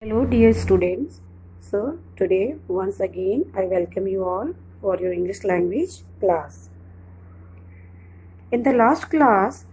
Hello dear students. So today once again I welcome you all for your English language class. In the last class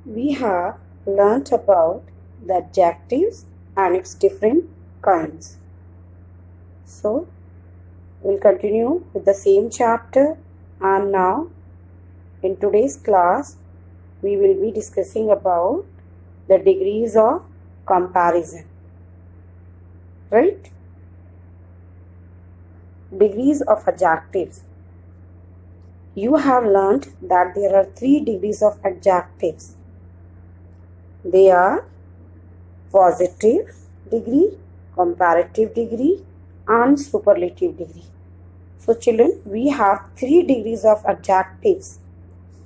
we have learnt about the adjectives and its different kinds. So we'll continue with the same chapter, and now in today's class we will be discussing about the degrees of comparison. Right? Degrees of adjectives. You have learnt that there are 3 degrees of adjectives. They are positive degree, comparative degree, and superlative degree. So children, we have 3 degrees of adjectives.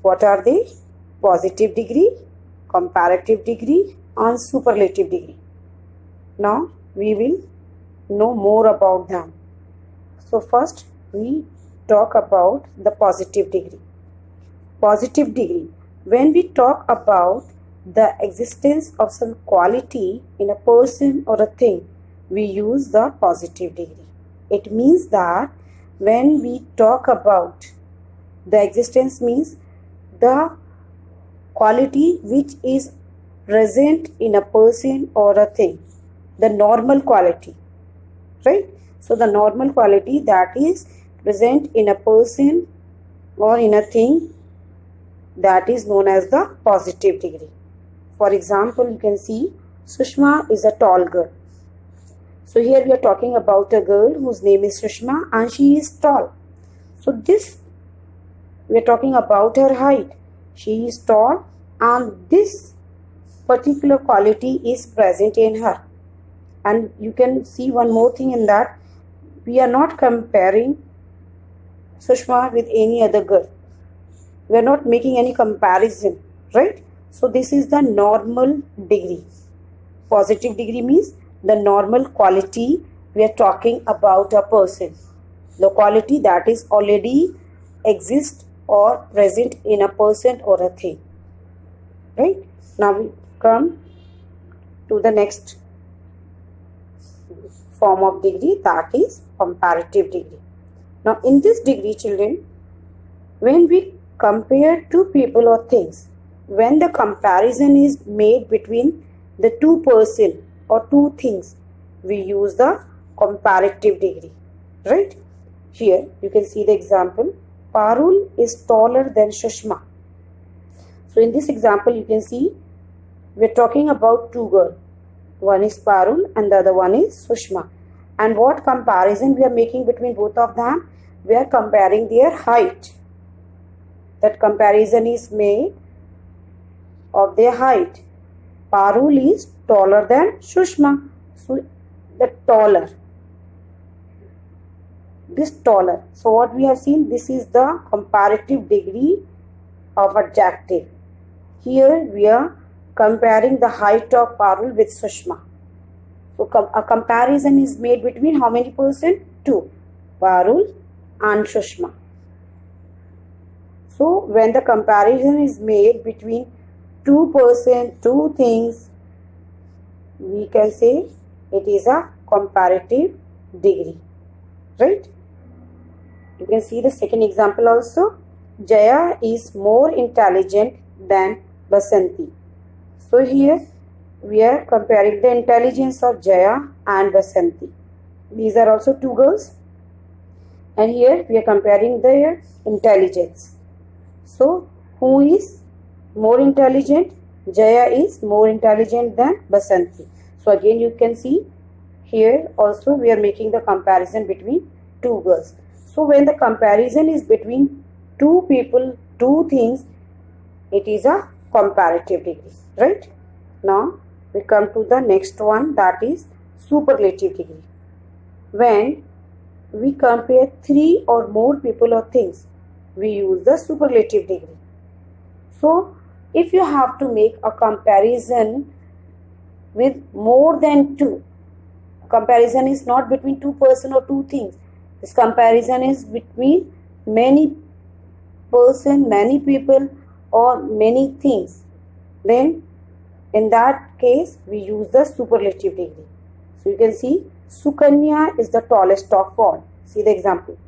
What are they? Positive degree, comparative degree, and superlative degree. Now we will know more about them. So first we talk about the positive degree. Positive degree. When we talk about the existence of some quality in a person or a thing, we use the positive degree. It means that when we talk about the existence, means the quality which is present in a person or a thing, the normal quality, right? So the normal quality that is present in a person or in a thing, that is known as the positive degree. For example, you can see Sushma is a tall girl. So here we are talking about a girl whose name is Sushma and she is tall. So this, we are talking about her height. She is tall and this particular quality is present in her. And you can see one more thing in that, we are not comparing Sushma with any other girl. We are not making any comparison, right? So this is the normal degree. Positive degree means the normal quality we are talking about a person. The quality that is already exist or present in a person or a thing. Right? Now we come to the next form of degree, that is comparative degree. Now in this degree, children, when we compare two people or things, when the comparison is made between the two person or two things, we use the comparative degree, right? Here you can see the example, Parul is taller than Sushma. So in this example you can see we are talking about two girls. One is Parul and the other one is Sushma. And what comparison we are making between both of them? We are comparing their height. That comparison is made of their height. Parul is taller than Sushma. So the taller. This taller. So what we have seen, this is the comparative degree of adjective. Here we are comparing the height of Parul with Sushma. So a comparison is made between how many person? Two. Parul and Sushma. So when the comparison is made between two person, two things, we can say it is a comparative degree. Right? You can see the second example also. Jaya is more intelligent than Basanti. So here we are comparing the intelligence of Jaya and Basanti. These are also two girls. And here we are comparing their intelligence. So who is more intelligent? Jaya is more intelligent than Basanti. So again you can see here also we are making the comparison between two girls. So when the comparison is between two people, two things, it is a comparative degree, right? Now we come to the next one, that is superlative degree. When we compare 3 or more people or things, we use the superlative degree. So if you have to make a comparison with more than 2, comparison is not between two person or two things. This comparison is between many person, many people or many things. Then in that case we use the superlative degree. So you can see Sukanya is the tallest of all. See the example.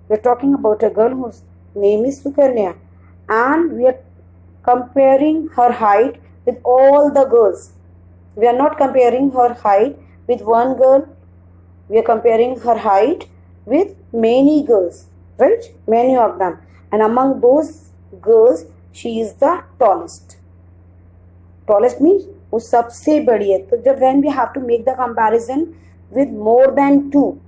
We are talking about a girl whose name is Sukanya, and we are comparing her height with all the girls. We are not comparing her height with one girl. We are comparing her height with many girls, right? Many of them. And among those girls, she is the tallest. Tallest means वो सबसे बड़ी है. तो जब when we have to make the comparison with more than two,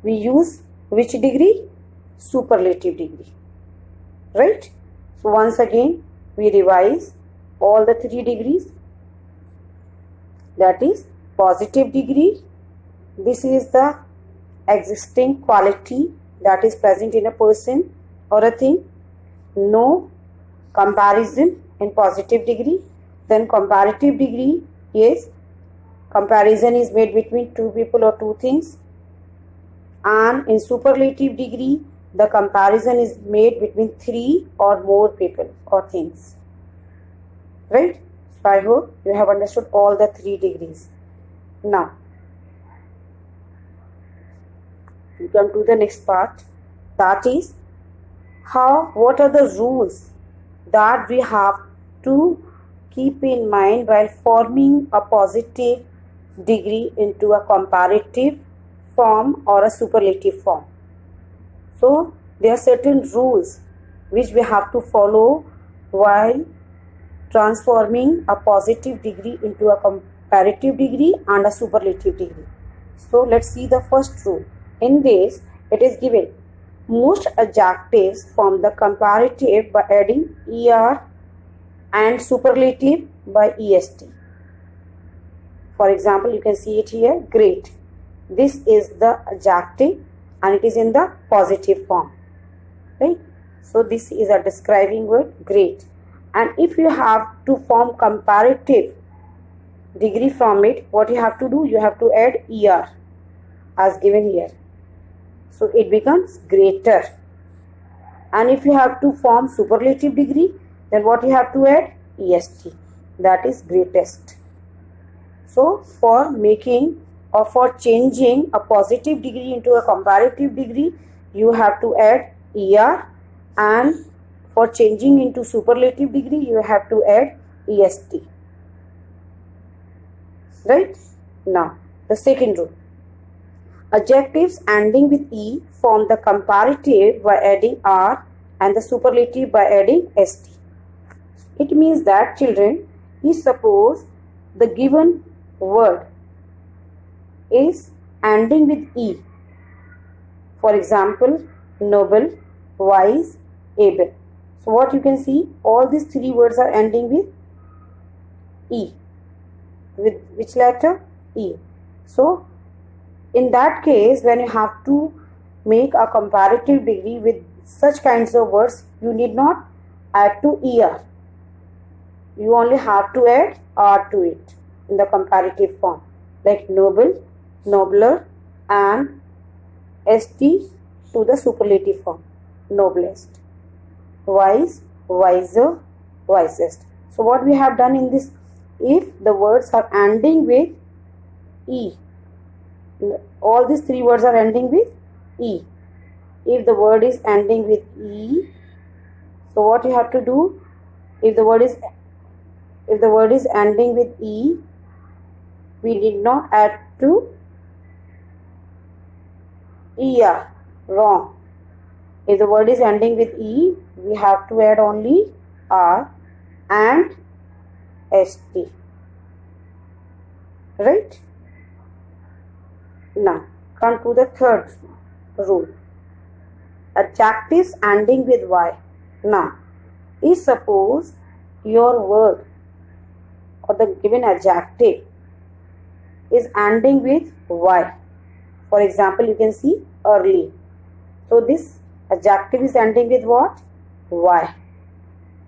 we use which degree? Superlative degree, right? So once again we revise all the three degrees. That is positive degree. This is the existing quality that is present in a person or a thing. No comparison in positive degree. Then comparative degree is comparison is made between two people or two things. And in superlative degree, the comparison is made between three or more people or things. Right? So I hope you have understood all the three degrees. Now, we come to the next part. That is what are the rules that we have to keep in mind while forming a positive degree into a comparative form or a superlative form. So there are certain rules which we have to follow while transforming a positive degree into a comparative degree and a superlative degree. So let's see the first rule. In this, it is given most adjectives form the comparative by adding er and superlative by est. For example, you can see it here, great. This is the adjective and it is in the positive form, right? So this is a describing word, great. And if you have to form comparative degree from it, what you have to do? You have to add er as given here. So it becomes greater. And if you have to form superlative degree, then what you have to add? est, that is greatest. So for making or for changing a positive degree into a comparative degree, you have to add er, and for changing into superlative degree, you have to add est. Right? Now, the second rule. Adjectives ending with e form the comparative by adding r and the superlative by adding st. It means that, children, is suppose the given word is ending with e. For example, noble, wise, able. So what you can see, all these three words are ending with e. With which letter? E. So in that case, when you have to make a comparative degree with such kinds of words, you need not add to er. You only have to add r to it in the comparative form, like noble, nobler, and st to the superlative form, noblest, wise, wiser, wisest. So what we have done in this, if the words are ending with e, all these three words are ending with e. If the word is ending with e, so what you have to do? If the word is ending with e, we did not add to er. Wrong. If the word is ending with e, we have to add only r and st. Right? Now, come to the third rule. Adjectives ending with y. Now, if suppose your word or the given adjective is ending with y. For example, you can see early. So this adjective is ending with what? Y.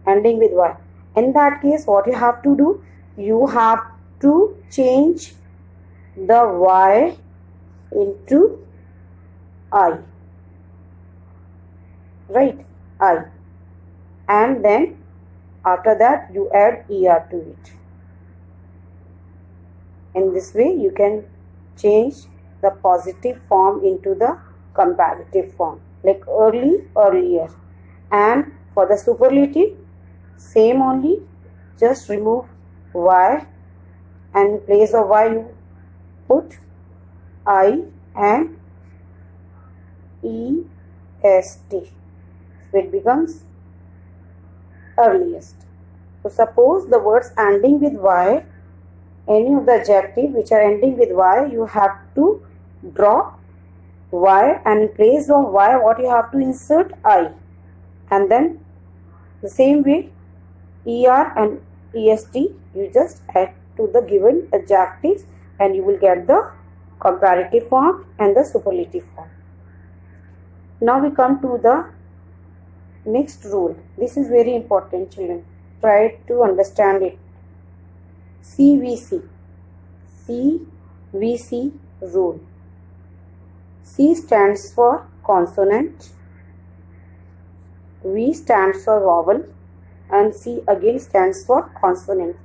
Ending with y. In that case, what you have to do? You have to change the y into I. Right? I. And then after that you add er to it. In this way, you can change the positive form into the comparative form, like early, earlier. And for the superlative, same only, just remove y, and in place of y you put I and est. So it becomes earliest. So suppose the words ending with y, any of the adjective which are ending with y, you have to drop y, and in place of y what you have to insert I, and then the same way er and est you just add to the given adjectives and you will get the comparative form and the superlative form. Now we come to the next rule. This is very important, children. Try to understand it. CVC. CVC rule. C stands for consonant, V stands for vowel, and C again stands for consonant.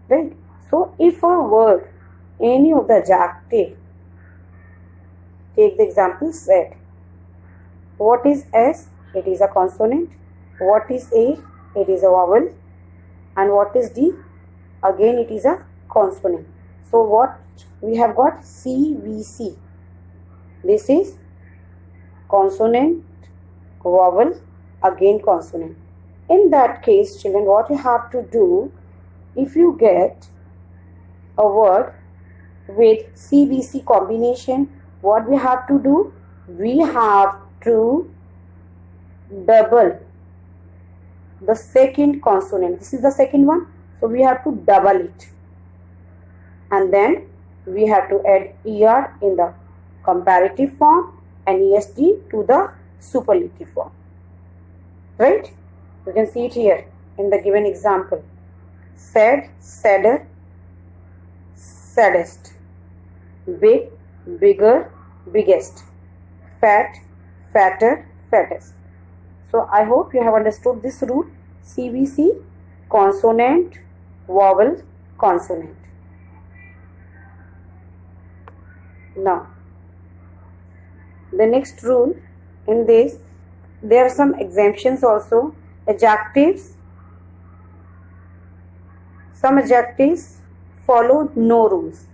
Right? So if a word, any of the adjective, take the example said. What is S? It is a consonant. What is A? It is a vowel. And what is D? Again it is a consonant. So what we have got? CVC. This is consonant, vowel, again consonant. In that case, children, what you have to do, if you get a word with CVC combination, what we have to do? We have to double the second consonant. This is the second one, so we have to double it, and then we have to add er in the comparative form and est to the superlative form. Right? You can see it here in the given example. Said, sadder, saddest. Big, bigger, biggest. Fat, fatter, fattest. So I hope you have understood this rule. CVC, consonant, vowel, consonant. Now, the next rule in this, there are some exemptions also. Adjectives. Some adjectives follow no rules.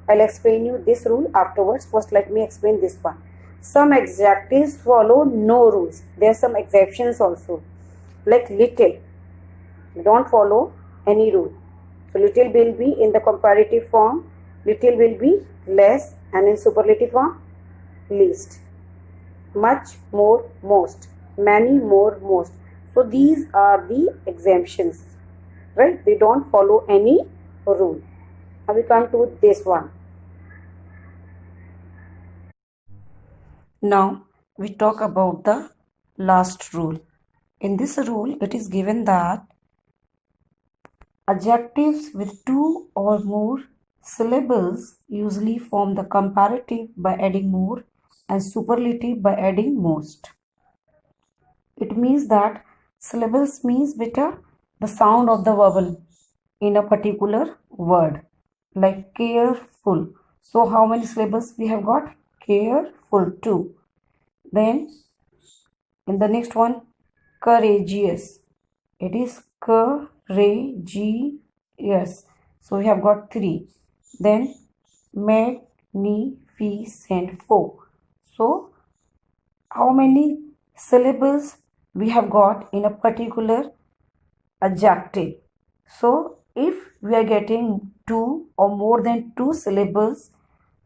I'll explain you this rule afterwards. First, let me explain this one. Some adjectives follow no rules. There are some exceptions also. Like little, don't follow any rule. So little will be in the comparative form, little will be less, and in superlative form, least. Much, more, most. Many, more, most. So these are the exemptions, right? They don't follow any rule. Now we come to this one. Now we talk about the last rule. In this rule, it is given that adjectives with two or more syllables usually form the comparative by adding more and superlative by adding most. It means that syllables means beta the sound of the vowel in a particular word, like careful. So how many syllables we have got? Careful, 2. Then in the next one, courageous. It is courageous. So we have got 3. Then magnificent, 4. So how many syllables we have got in a particular adjective? So if we are getting 2 or more than 2 syllables,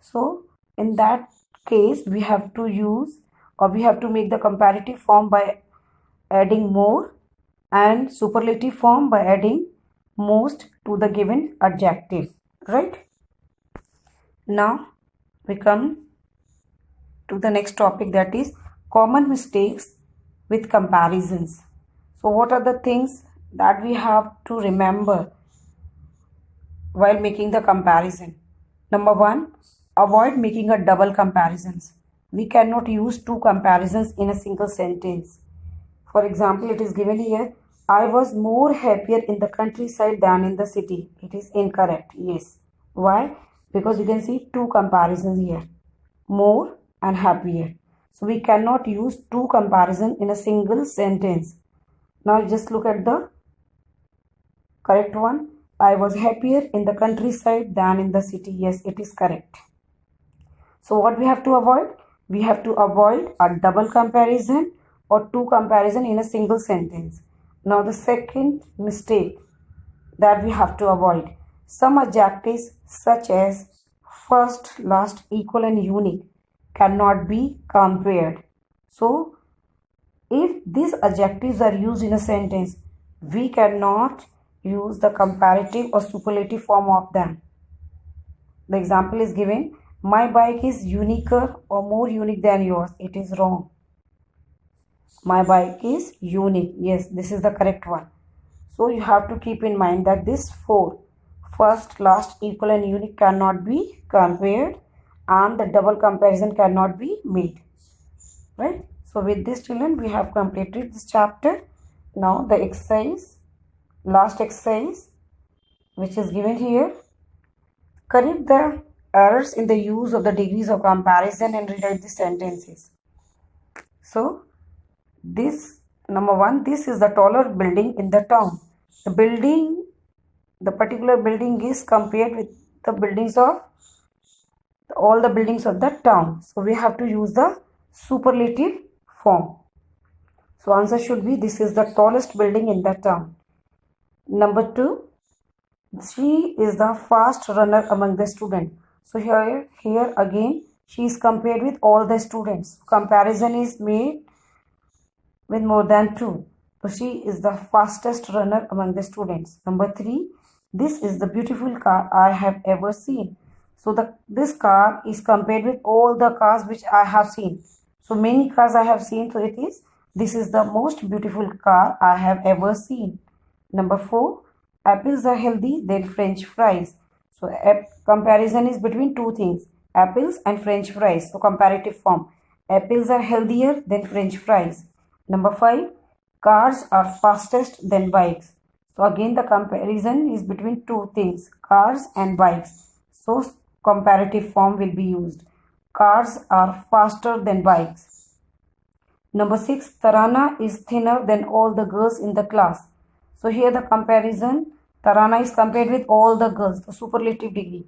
so in that case we have to use, or we have to make the comparative form by adding more and superlative form by adding most to the given adjective, right? Now we come to the next topic, that is common mistakes with comparisons. So what are the things that we have to remember while making the comparison? Number 1, avoid making a double comparisons. We cannot use 2 comparisons in a single sentence. For example, it is given here, I was more happier in the countryside than in the city. It is incorrect. Yes. Why? Because you can see two comparisons here, more and happier. So we cannot use two comparison in a single sentence. Now just look at the correct one. I was happier in the countryside than in the city. Yes, it is correct. So what we have to avoid? We have to avoid a double comparison or two comparison in a single sentence. Now the second mistake that we have to avoid. Some adjectives such as first, last, equal and unique cannot be compared. So if these adjectives are used in a sentence, we cannot use the comparative or superlative form of them. The example is given, my bike is uniquer or more unique than yours. It is wrong. My bike is unique. Yes, this is the correct one. So you have to keep in mind that this four, first, last, equal and unique cannot be compared and the double comparison cannot be made. Right? So with this, children, we have completed this chapter. Now the exercise, last exercise, which is given here. Correct the errors in the use of the degrees of comparison and rewrite the sentences. So this, number one, this is the taller building in the town. The particular building is compared with the buildings of all the buildings of the town. So we have to use the superlative form. So answer should be, this is the tallest building in the town. Number two, she is the fast runner among the students. So here again, she is compared with all the students. Comparison is made with more than two. So she is the fastest runner among the students. Number three, this is the beautiful car I have ever seen. So this car is compared with all the cars which I have seen. So many cars I have seen. So this is the most beautiful car I have ever seen. Number four, apples are healthy than French fries. So comparison is between two things, apples and French fries. So comparative form, apples are healthier than French fries. Number five, cars are fastest than bikes. So again the comparison is between two things, cars and bikes. So comparative form will be used. Cars are faster than bikes. Number six, Tarana is thinner than all the girls in the class. So here the comparison, Tarana is compared with all the girls, the superlative degree.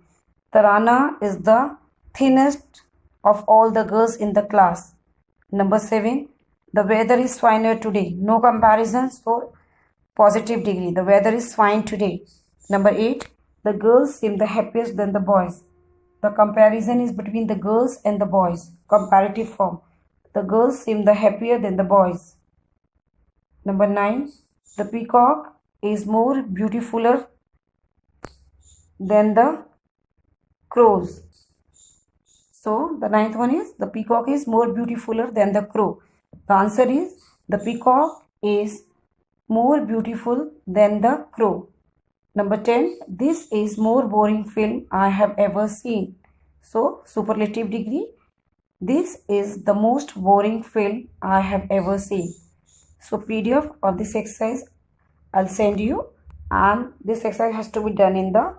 Tarana is the thinnest of all the girls in the class. Number seven, the weather is finer today. No comparison, so positive degree. The weather is fine today. Number eight, the girls seem the happiest than the boys. The comparison is between the girls and the boys. Comparative form. The girls seem the happier than the boys. Number nine, the peacock is more beautifuler than the crows. So the ninth one is, the peacock is more beautifuler than the crow. The answer is, the peacock is more beautiful than the crow. Number 10, this is more boring film I have ever seen. So superlative degree, this is the most boring film I have ever seen. So PDF of this exercise I'll send you, and this exercise has to be done in the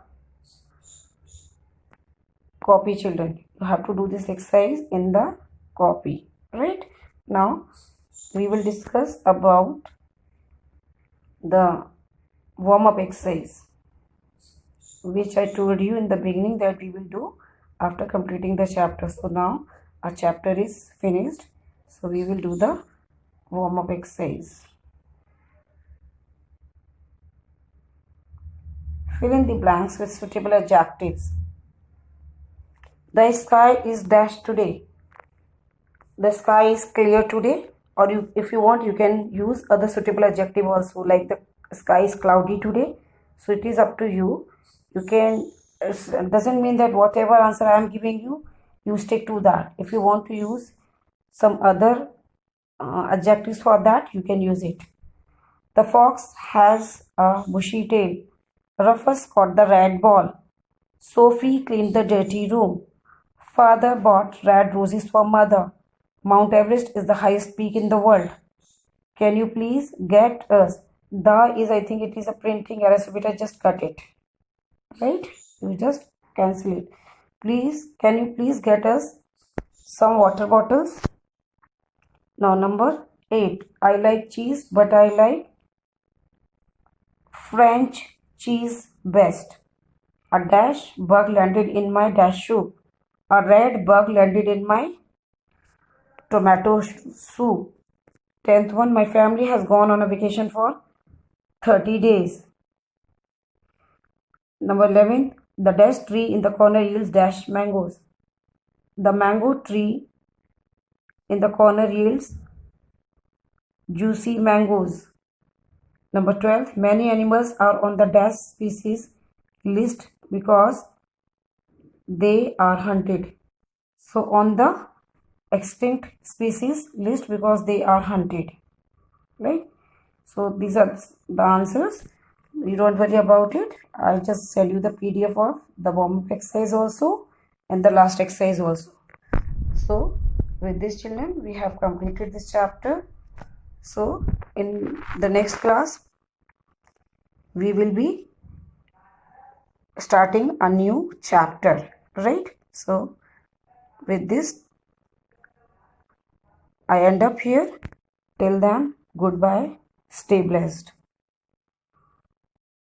copy, children. You have to do this exercise in the copy, right? Now we will discuss about the warm-up exercise, which I told you in the beginning that we will do after completing the chapter. So now our chapter is finished, so we will do the warm-up exercise. Fill in the blanks with suitable adjectives. The sky is dash today. The sky is clear today, or if you want, you can use other suitable adjective also, like the sky is cloudy today. So it is up to you. You can, it doesn't mean that whatever answer I am giving you, you stick to that. If you want to use some other adjectives for that, you can use it. The fox has a bushy tail. Rufus caught the red ball. Sophie cleaned the dirty room. Father bought red roses for mother. Mount Everest is the highest peak in the world. Can you please get us? The is, I think it is a printing error, so better just cut it. Right? You just cancel it. Please, can you please get us some water bottles? Now number 8. I like cheese, but I like French cheese best. A dash bug landed in my dash soup. A red bug landed in my tomato soup. 10th one, my family has gone on a vacation for 30 days. Number 11, the dash tree in the corner yields dash mangoes. The mango tree in the corner yields juicy mangoes. Number 12, many animals are on the dash species list because they are hunted. So on the extinct species list because they are hunted, right? So these are the answers. You don't worry about it. I'll just send you the PDF of the warm-up exercise also and the last exercise also. So with this, children, we have completed this chapter. So in the next class we will be starting a new chapter, right? So with this I end up here. Till then, goodbye. Stay blessed.